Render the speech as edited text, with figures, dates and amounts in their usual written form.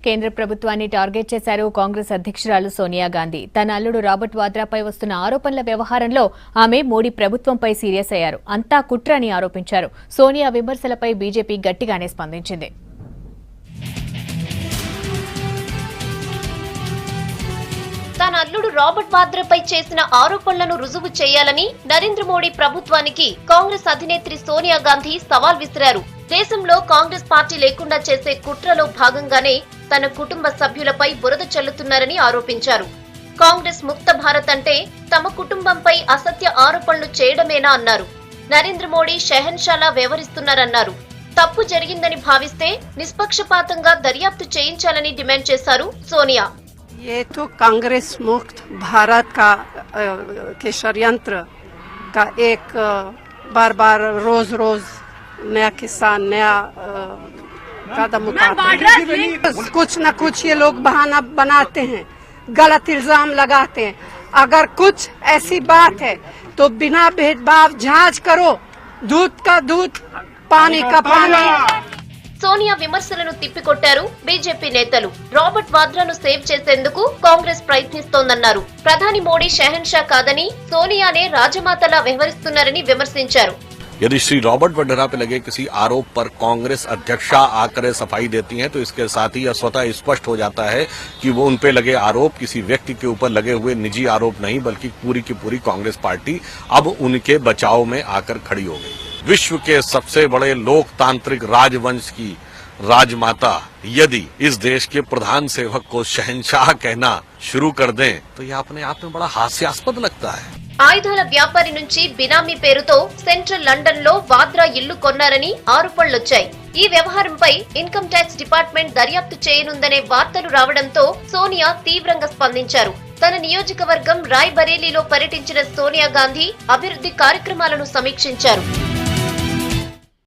కేంద్ర ప్రభుత్వాన్ని టార్గెట్ చేశారు కాంగ్రెస్ అధ్యక్షురాలు సోనియా గాంధీ. తన అల్లుడు రాబర్ట్ వాద్రాపై వస్తున్న ఆరోపణల వ్యవహారంలో ఆమె మోడీ ప్రభుత్వంపై సీరియస్ అయ్యారు. అంతా కుట్ర అని ఆరోపించారు. సోనియా విమర్శలపై బీజేపీ గట్టిగానే స్పందించింది. తన అల్లుడు రాబర్ట్ వాద్రాపై చేసిన ఆరోపణలను రుజువు చేయాలని నరేంద్ర మోడీ ప్రభుత్వానికి కాంగ్రెస్ అధినేత్రి సోనియా గాంధీ సవాల్ విసిరారు. దేశంలో కాంగ్రెస్ పార్టీ లేకుండా చేసే కుట్రలో భాగంగానే తన కుటుంబ సభ్యులపై బురద చల్లుతున్నారని ఆరోపించారు. కాంగ్రెస్ ముక్త భారత్ అంటే తమ కుటుంబంపై అసత్య ఆరోపణలు చేయడమేనా అన్నారు. నరేంద్ర మోడీ షెహన్షాలా వ్యవహరిస్తున్నారన్నారు. తప్పు జరిగిందని భావిస్తే నిష్పక్షపాతంగా దర్యాప్తు చేయించాలని డిమాండ్ చేశారు సోనియా. ये तो कांग्रेस मुक्त भारत का के षड्यंत्र का एक बार बार रोज नया किस्सा नया कदम उठाते हैं। कुछ न कुछ ये लोग बहाना बनाते हैं, गलत इल्जाम लगाते हैं। अगर कुछ ऐसी बात है तो बिना भेदभाव जांच करो, दूध का दूध पानी का पानी। సోనియా విమర్శలను తిప్పికొట్టారు బీజేపీ నేతలు. రాబర్ట్ వాద్రాను సేవ్ చేసేందుకు కాంగ్రెస్ ప్రయత్నిస్తోందన్నారు. ప్రధాని మోడీ షెహన్షా కాదని సోనియానే రాజమాతలా వ్యవహరిస్తున్నారని విమర్శించారు. यदि श्री रॉबर्ट वड्रा पे लगे किसी आरोप पर कांग्रेस अध्यक्षा आकर सफाई देती हैं तो इसके साथ ही यह स्वतः स्पष्ट हो जाता है कि वो उन पे लगे आरोप किसी व्यक्ति के ऊपर लगे हुए निजी आरोप नहीं, बल्कि पूरी की पूरी कांग्रेस पार्टी अब उनके बचाव में आकर खड़ी हो गई। विश्व के सबसे बड़े लोकतांत्रिक राजवंश की राजमाता यदि इस देश के प्रधान सेवक को शहंशाह कहना शुरू कर दें तो यह अपने आप में बड़ा हास्यास्पद लगता है। ఆయుధాల వ్యాపారి నుంచి బినామీ పేరుతో సెంట్రల్ లండన్ లో వాద్రా ఇల్లు కొన్నారని ఆరోపణలొచ్చాయి. ఈ వ్యవహారంపై ఇన్కమ్ ట్యాక్స్ డిపార్ట్మెంట్ దర్యాప్తు చేయనుందనే వార్తలు రావడంతో సోనియా తీవ్రంగా స్పందించారు. తన నియోజకవర్గం రాయ్ బరేలీలో పర్యటించిన సోనియా గాంధీ అభివృద్ధి కార్యక్రమాలను సమీక్షించారు.